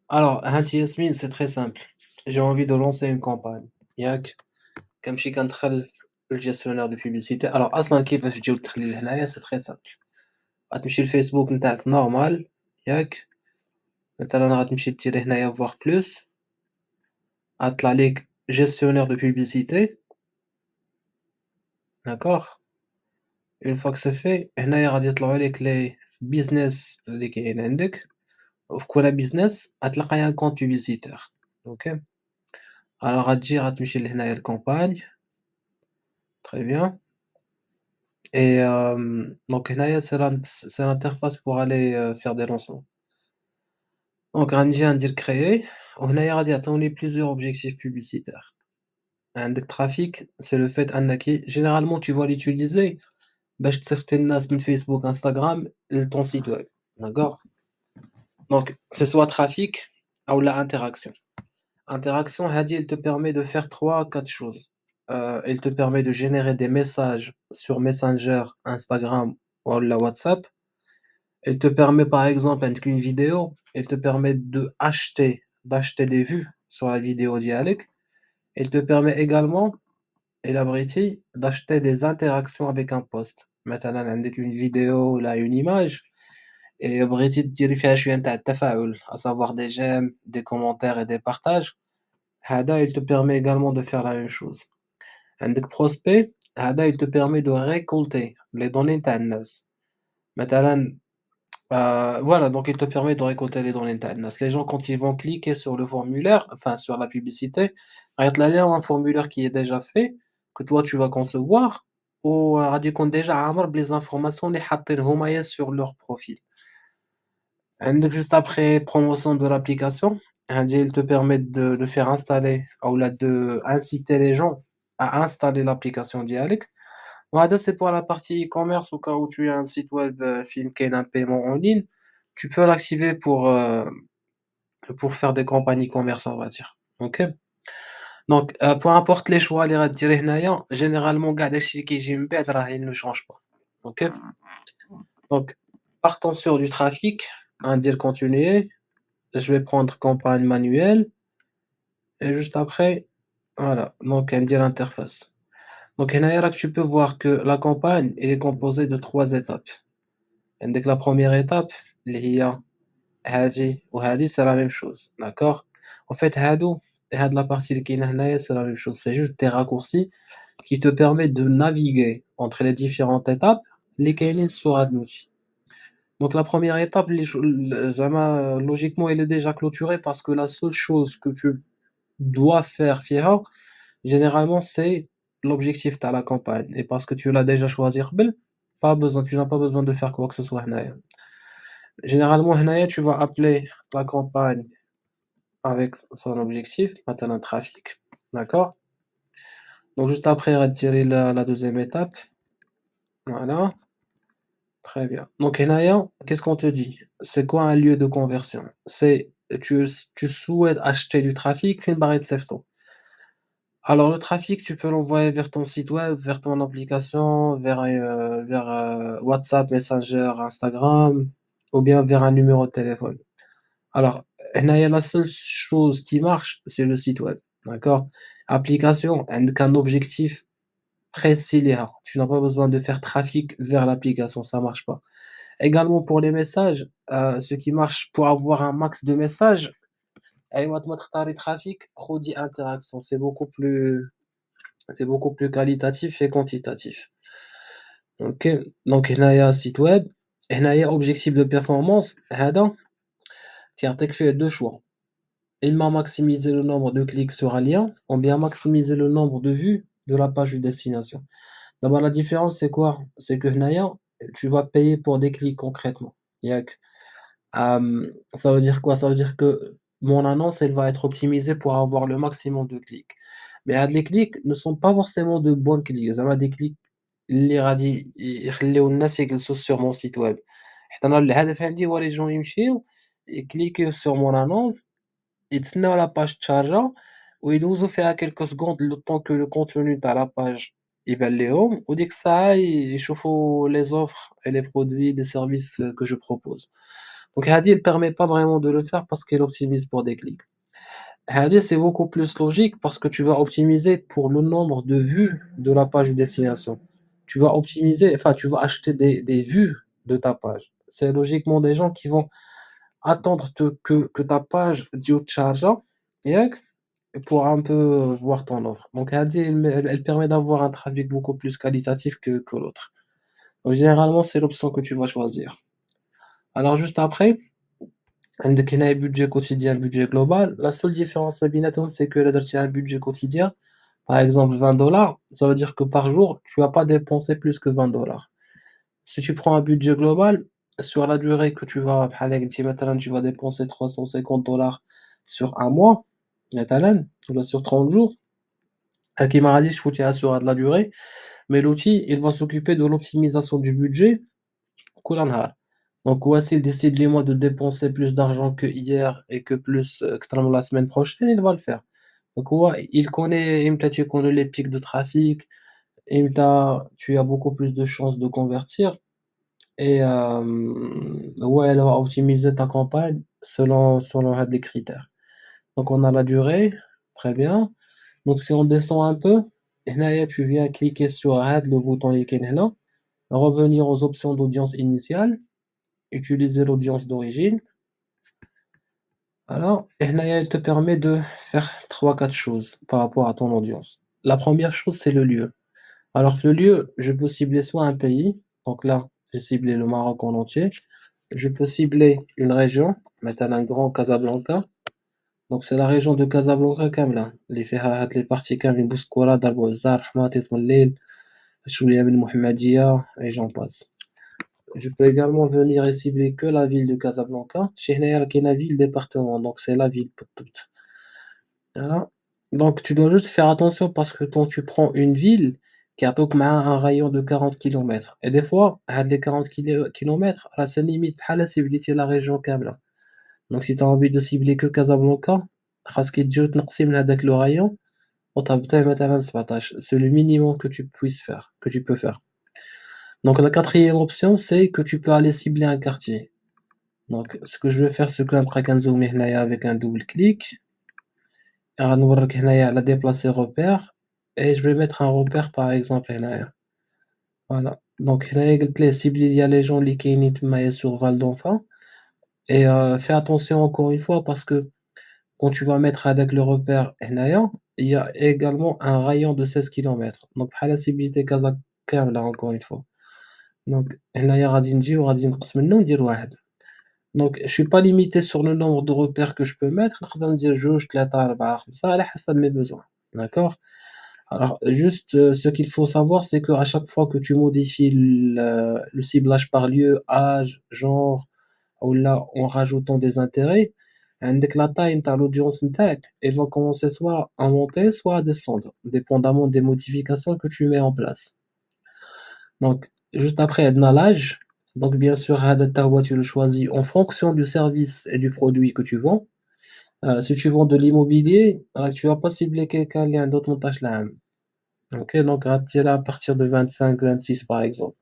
Alors, Hanti Yasmine, c'est très simple. J'ai envie de lancer une campagne. Yak, كنمشي كندخل للgestionnaire de publicité. Alors أصلا كيفاش تجيو تدخلي لهنايا c'est très simple. غتمشي للفيسبوك نتاعك نورمال ياك، مثلا غتمشي ديري هنايا voir plus، غطلع ليك gestionnaire de publicité. D'accord. Une fois que c'est fait هنايا غادي يطلعوا لك لي business اللي كاين عندك، وفي كل business غتلقاي un compte publicitaire. OK. Alors غتجي غتمشي لهنايا الكومباج. Très bien. Et donc هنايا c'est l'interface pour aller faire des lancements. Donc غنجي غندير créer وهنايا غادي يعطيوني plusieurs objectifs publicitaires. عندك trafic, c'est le fait أنك généralement tu vas l'utiliser باش تصيفط الناس من فيسبوك انستغرام لton site web. D'accord. Donc c'est soit trafic ou la interaction. Interaction هادي elle te permet de faire 3 4 choses. Elle te permet de générer des messages sur Messenger, Instagram ou la WhatsApp. Elle te permet par exemple avec une vidéo, elle te permet d'acheter des vues sur la vidéo dialecte. Elle te permet également, et l'abriti, d'acheter des interactions avec un post. Maintenant, avec une vidéo, là, une image, et l'abriti de dire فيها شوية نتاع التفاعل, à savoir des j'aime, des commentaires et des partages. Hada, il te permet également de faire la même chose. عندك prospect, Hada, il te permet de récolter les données تاع الناس. مثلا voilà, donc il te permet de récolter les données internes. Les gens, quand ils vont cliquer sur le formulaire, enfin sur la publicité, regarde là, il y a un formulaire qui est déjà fait, que toi tu vas concevoir, ou radis compte déjà عامر les informations les حاطينهم هما sur leur profil. عندك juste après promotion de l'application, il te permet de faire installer, ou là de inciter les gens à installer l'application dialecte. Voilà, c'est pour la partie e-commerce au cas où tu as un site web qui a un paiement en ligne, tu peux l'activer pour faire des campagnes e-commerce, on va dire. OK. Donc, peu importe les choix اللي غديري هنايا, généralement كاع داكشي اللي كيجي من بعد راه il ne change pas. OK. Donc, partons sur du trafic, dire continuer, je vais prendre campagne manuelle et juste après, voilà, donc dire interface. Donc هنايا راك tu peux voir que la campagne elle est composée de 3 étapes. عندك la première étape اللي هي هادي وهادي c'est la même chose, d'accord. En fait هادو هاد la partie اللي كاينة هنايا c'est la même chose, c'est juste des raccourcis qui te permettent de naviguer entre les différentes étapes اللي كاينين sur هاد l'outil. Donc la première étape زعما logiquement elle est déjà clôturée parce que la seule chose que tu dois faire فيها généralement c'est l'objectif de la campagne, et parce que tu l'as déjà choisi قبل, pas besoin, tu n'as pas besoin de faire quoi que ce soit هنايا. Généralement, هنايا, tu vas appeler la campagne avec son objectif, maintenant trafic. D'accord? Donc, juste après, retirer la deuxième étape. Voilà. Très bien. Donc, هنايا, qu'est-ce qu'on te dit? C'est quoi un lieu de conversion? C'est, tu souhaites acheter du trafic, فين باغي تصيفطو. Alors, le trafic, tu peux l'envoyer vers ton site web, vers ton application, vers WhatsApp, Messenger, Instagram, ou bien vers un numéro de téléphone. Alors, هنايا la seule chose qui marche, c'est le site web. D'accord? Application, عندك un objectif précis ليها. Tu n'as pas besoin de faire trafic vers l'application, ça marche pas. Également pour les messages, ce qui marche pour avoir un max de messages, أيوا تختاري trafic, خدي interaction, c'est beaucoup plus qualitatif et quantitatif. OK. Donc هنايا site web, هنايا objectif de performance, هذا تيعطيك فيه deux choix. Il m'a maximisé le nombre de clics sur un lien, ou bien maximiser le nombre de vues de la page de destination. D'abord, la différence, c'est quoi? C'est que هنايا, tu vas payer pour des clics concrètement. Yak. Ça veut dire quoi? Ça veut dire que mon annonce, elle va être optimisée pour avoir le maximum de clics. Mais les clics ne sont pas forcément de bons clics. زعما des clics اللي غادي يخليو الناس يجلسوا sur mon site web. حيت أنا الهدف عندي هو les gens يمشيو يكليكيو sur mon annonce, يتسناو la page تشارجا ويدوزو فيها quelques secondes le temps que le contenu تاع la page يبان ليهم وديك الساعة يشوفوا les offres et les produits, les services que je propose. Donc هادي elle permet pas vraiment de le faire parce qu'elle optimise pour des clics. هادي c'est beaucoup plus logique parce que tu vas optimiser pour le nombre de vues de la page de destination. Tu vas optimiser, enfin tu vas acheter des vues de ta page. C'est logiquement des gens qui vont attendre que ta page charge et pour un peu voir ton offre. Donc هادي elle permet d'avoir un trafic beaucoup plus qualitatif que l'autre. Donc, généralement c'est l'option que tu vas choisir. Alors juste après, عندك هنا budget quotidien, budget global. La seule différence ما بيناتهم, c'est que là درتي un budget quotidien, par exemple 20 $, ça veut dire que par jour, tu vas pas dépenser plus que 20 $. Si tu prends un budget global, sur la durée que tu vas, بحال هكا انت مثلا tu vas dépenser 350 $ sur un mois, مثلا, ou sur 30 jours, كيما غادي تفوتيها sur de la durée, mais l'outil, il va s'occuper de l'optimisation du budget كل نهار. Donc ouais, s'il décide lui mois de dépenser plus d'argent que hier et que plus que dans la semaine prochaine, il va le faire. Donc ouais, il connaît, imta tu connais les pics de trafic, imta tu as beaucoup plus de chances de convertir et ouais, elle va optimiser ta campagne selon des critères. Donc on a la durée, très bien. Donc si on descend un peu, هنايا tu viens cliquer sur add le bouton اللي كاين هنا, revenir aux options d'audience initiale, utiliser l'audience d'origine. Alors, هنايا elle te permet de faire trois quatre choses par rapport à ton audience. La première chose, c'est le lieu. Alors, le lieu, je peux cibler soit un pays, donc là, j'ai ciblé le Maroc en entier. Je peux cibler une région, مثلا un grand Casablanca. Donc, c'est la région de Casablanca كاملة اللي فيها هاد les parties كاملين بوسكورة دار بوزار حماطي طمليل شوية من المحمدية et j'en passe. Je peux également venir et cibler que la ville de Casablanca. Chez هنايا كاينة ville département, donc c'est la ville بالضبط. Voilà. Donc tu dois juste faire attention parce que quand tu prends une ville qui a donc un rayon de 40 kilomètres, et des fois, à les 40 kilomètres, c'est limite à la ciblité la région كاملة. Donc si tu as envie de cibler que Casablanca, خاصك تجي تنقسم من هذاك le rayon وتهبطيه مثلا 17. C'est le minimum que tu puisses faire, que tu peux faire. Donc la quatrième option, c'est que tu peux aller cibler un quartier. Donc ce que je vais faire, c'est que après كنزومي هنايا avec un double clic. غنوريك هنايا على déplacer repère et je vais mettre un repère par exemple هنايا. Voilà. Donc هنايا قلت ليه cibler ليا les gens اللي كاينين تمايا sur Val d'Enfant et fais attention encore une fois parce que quand tu vas mettre avec le repère هنايا, il y a également un rayon de 16 kilomètres. Donc بحال ciblité Casa كاملة encore une fois. Donc هنايا غادي نجي وغادي نقص منه وندير واحد. Donc je suis pas limité sur le nombre de repères que je peux mettre, نقدر ندير جوج 3 4 5 على حسب mes besoins. D'accord? Alors juste, ce qu'il faut savoir, c'est qu'à chaque fois que tu modifies le ciblage par lieu, âge, genre ou là en rajoutant des intérêts, عندك la taille نتاع l'audience نتاعك, elle va commencer soit à monter, soit à descendre, dépendamment des modifications que tu mets en place. Donc juste après عندنا l'âge. Donc bien sûr هذا تا هو tu le choisis en fonction du service et du produit que tu vends. Si tu vends de l'immobilier, alors tu vas pas cibler quelqu'un اللي عنده 18 عام. OK, donc là à partir de 25-26 par exemple.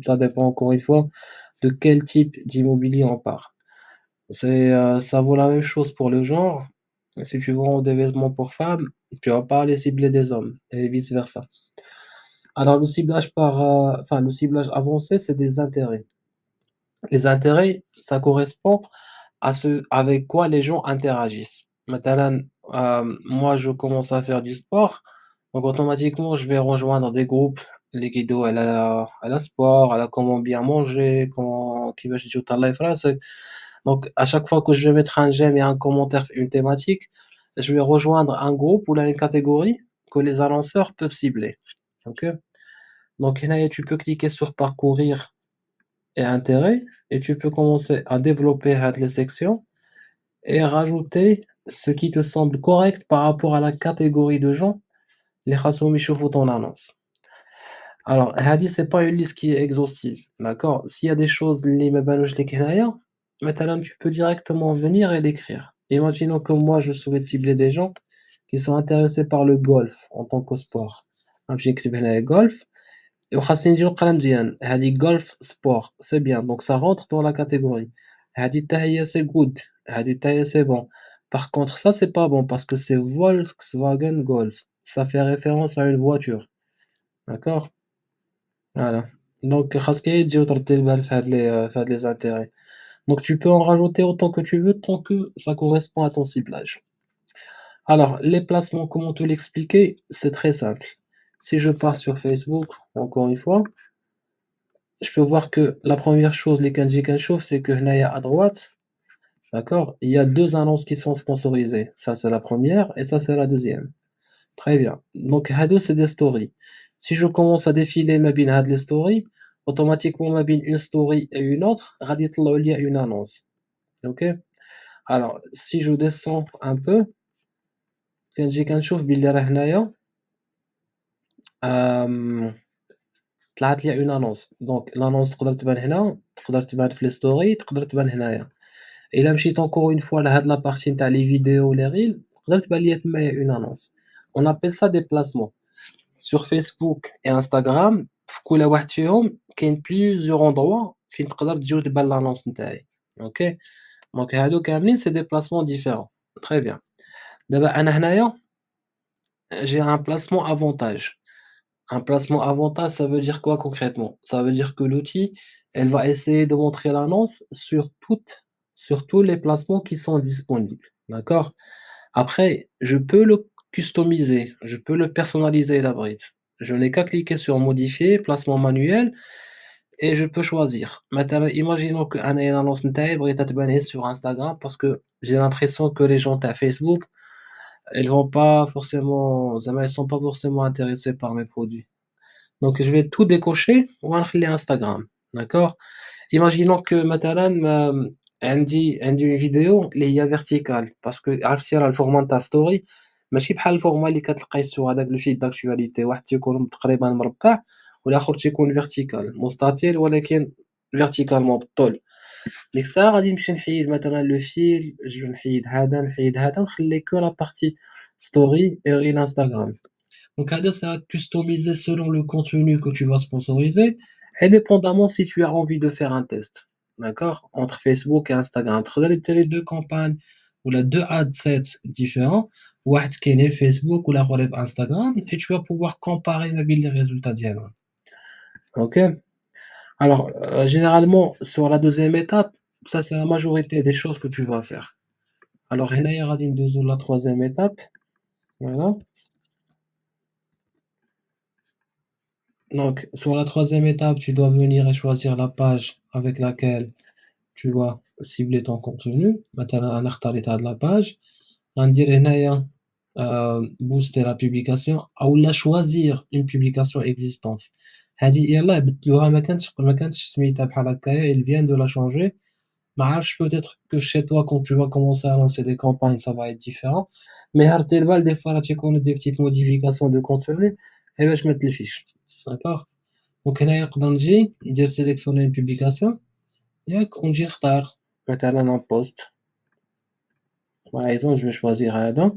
Ça dépend encore une fois de quel type d'immobilier on parle. Ça vaut la même chose pour le genre. Si tu vends des vêtements pour femmes, tu vas pas aller cibler des hommes et vice versa. Alors le ciblage enfin le ciblage avancé, c'est des intérêts. Les intérêts, ça correspond à ce avec quoi les gens interagissent. Maintenant, moi, je commence à faire du sport, donc automatiquement, je vais rejoindre des groupes. Les guides, elle a sport, elle a comment bien manger, comment qui va jouer à la phrase. Donc, à chaque fois que je vais mettre un j'aime et un commentaire, une thématique, je vais rejoindre un groupe ou là une catégorie que les annonceurs peuvent cibler. Ok? Donc, là, tu peux cliquer sur parcourir et intérêt, et tu peux commencer à développer les sections et rajouter ce qui te semble correct par rapport à la catégorie de gens les خاصهم يشوفوا ton annonce. Alors هذه c'est pas une liste qui est exhaustive, d'accord? S'il y a des choses اللي ما بانوش لك هنايا, مثلا tu peux directement venir et l'écrire. Imaginons que moi je souhaite cibler des gens qui sont intéressés par le golf en tant que sport. نمشي نكتب هنايا golf وخاصني نجي نقرا مزيان هذه golf sport, c'est bien, donc ça rentre dans la catégorie. هادي حتى هي c'est good. هادي حتى هي c'est bon. Par contre ça c'est pas bon parce que c'est Volkswagen Golf. Ça fait référence à une voiture. D'accord? Voilà. Donc خاصك غير تجي وتردي البال في هاد les intérêts. Donc tu peux en rajouter autant que tu veux tant que ça correspond à ton ciblage. Alors, les placements, comment te l'expliquer? C'est très simple. Si je pars sur Facebook, encore une fois, je peux voir que la première chose, les kanji chauffe, c'est que là, à droite, d'accord, il y a deux annonces qui sont sponsorisées. Ça, c'est la première et ça, c'est la deuxième. Très bien. Donc, hado, c'est des stories. Si je commence à défiler ma bin had les stories, automatiquement ma bin une story et une autre, radit il y a une annonce. Ok? Alors, si je descends un peu, kanji chauffe, billah هنايا طلعت لي une annonce. Donc l'annonce تقدر تبان هنا، تقدر تبان في les stories، تقدر تبان هنايا. إلا مشيت encore une fois لهاد la partie نتاع les vidéos les reels، تقدر تبان ليا تمايا une annonce. On appelle ça des placements. Sur Facebook et Instagram في كل واحد فيهم كاين plusieurs endroits فين تقدر تجي وتبان l'annonce نتاعي. OK. Donc هادو كاملين c'est des placements différents. Très bien. دابا أنا هنايا j'ai un placement avantage. Un placement avantage, ça veut dire quoi concrètement? Ça veut dire que l'outil, elle va essayer de montrer l'annonce sur tous les placements qui sont disponibles. D'accord? Après, je peux le customiser, je peux le personnaliser la brique. Je n'ai qu'à cliquer sur modifier, placement manuel, et je peux choisir. Maintenant, imaginons que une annonce نتاعي بغيتها تبان sur Instagram parce que j'ai l'impression que les gens à Facebook, elles vont pas forcément, elles sont pas forcément intéressés par mes produits. Donc je vais tout décocher ونخلي Instagram. D'accord? Imaginons que مثلا عندي une vidéo اللي هي verticale parce que عرفتي راه الفورما نتاع ستوري ماشي بحال الفورما اللي كتلقاي sur هذاك الفيد داكتواليتي، واحد تيكون تقريبا مربع والآخر تيكون vertical مستطيل ولكن verticalement بالطول. ديك الساعة غادي نمشي نحيد مثلا لو فيل، جو نحيد هذا نحيد هذا ونخلي que la partie story et reel Instagram. Donc, ADA, ça va être customisé selon le contenu que tu vas sponsoriser, indépendamment si tu as envie de faire un test. D'accord? Entre Facebook et Instagram. Entre les deux campagnes ou les deux adsets différents, ou est Facebook ou la relève Instagram, et tu vas pouvoir comparer les résultats dialogues. Ok? Alors, généralement, sur la deuxième étape, ça c'est la majorité des choses que tu vas faire. Alors, il y aura une deuxième ou la troisième étape. Voilà. Donc, sur la troisième étape, tu dois venir et choisir la page avec laquelle tu vas cibler ton contenu. Maintenant, on a l'état de la page. On dirait هنايا, booster la publication ou la choisir une publication existante. هذه يلا بدلوها ما كانتش سميتها بحال هكايا, il vient de la changer. ما عرفتش peut-être que chez toi quand tu vas commencer à lancer des campagnes ça va être différent. Mais هرتي البال des fois راه تيكونوا des petites modifications de contenu et باش ما تلفيش. D'accord? Donc هنايا نقدر نجي ندير sélectionner une publication ياك ونجي نختار مثلا un post. Par exemple je vais choisir هذا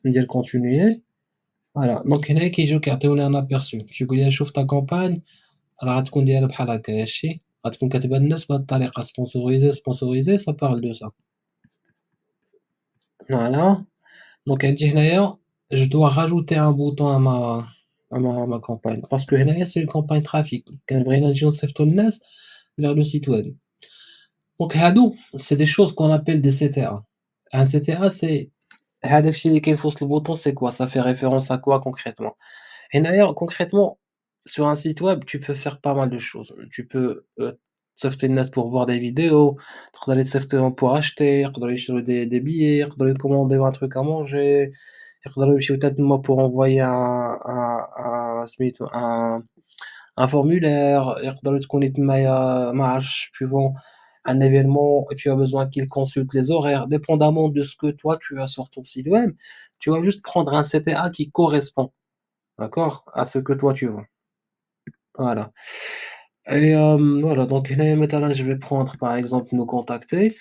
ندير continuer. Voilà. Donc هنايا كيجيو كيعطيونا un aperçu كيقول لي شوف ta campagne راه غتكون دايره بحال هكا هادشي غتكون كتبان للناس بهاد الطريقه sponsorisé ça parle de ça. Voilà. Donc عندي هنايا je dois rajouter un bouton à ma campagne parce que هنايا c'est une campagne trafic كان بغينا نجيو نصيفطوا الناس vers le site web. Donc هادو c'est des choses qu'on appelle des CTA. Un CTA c'est هذاك الشيء اللي كاين في وسط البوطون c'est quoi? Ça fait référence à quoi concrètement? هنايا concrètement sur un site web tu peux faire pas mal de choses. Tu peux تصيفط الناس pour voir des vidéos, تقدر تصيفطهم pour acheter, يقدروا يشروا des billets, يقدروا يكومونديو un truc à manger, يقدروا يمشيو حتى تما pour envoyer un سميتو un formulaire, يقدروا تكوني تمايا ما عرفتش tu vends un événement et tu as besoin qu'il consulte les horaires, dépendamment de ce que toi tu as sur ton site web, tu vas juste prendre un CTA qui correspond, d'accord, à ce que toi tu veux. Voilà. Et voilà, donc هنايا مثلا je vais prendre par exemple nous contacter,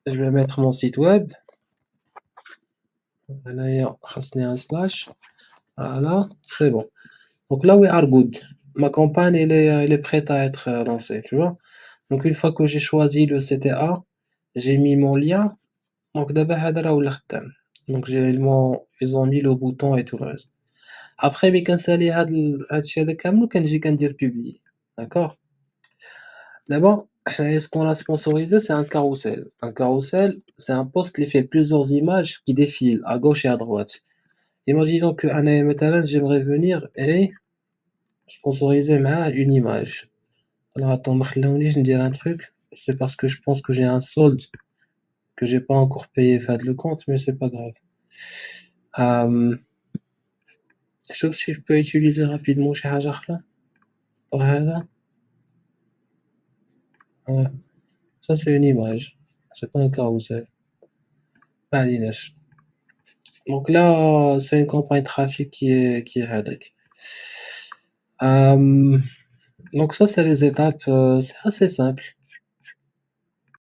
je vais mettre mon site web, هنايا خاصني un slash, voilà, c'est bon. Donc là we are good. Ma campagne elle est prête à être lancée, tu vois. Donc une fois que j'ai choisi le CTA, j'ai mis mon lien. Donc d'abord هذا راه ولا خدام. Donc ils ont mis le bouton et tout le reste. Après ملي كنسالي هاد الشي هذا كامل وكنجي كندير publier. D'accord. D'abord, ce qu'on a sponsorisé, c'est un carrousel. Un carrousel, c'est un post qui fait plusieurs images qui défilent à gauche et à droite. Imaginons que مثلا j'aimerais venir et sponsoriser une image. Alors attends, ما خلاونيش ندير un truc, c'est parce que je pense que j'ai un solde que j'ai pas encore payé fait le compte, mais c'est pas grave. شوف si je peux utiliser rapidement شي حاجة أخرى pour هذا. Ouais. Ça c'est une image, c'est pas un carrousel. ما عليناش. Donc là, c'est une campagne trafic qui est هذاك. Donc ça c'est les étapes, c'est assez simple.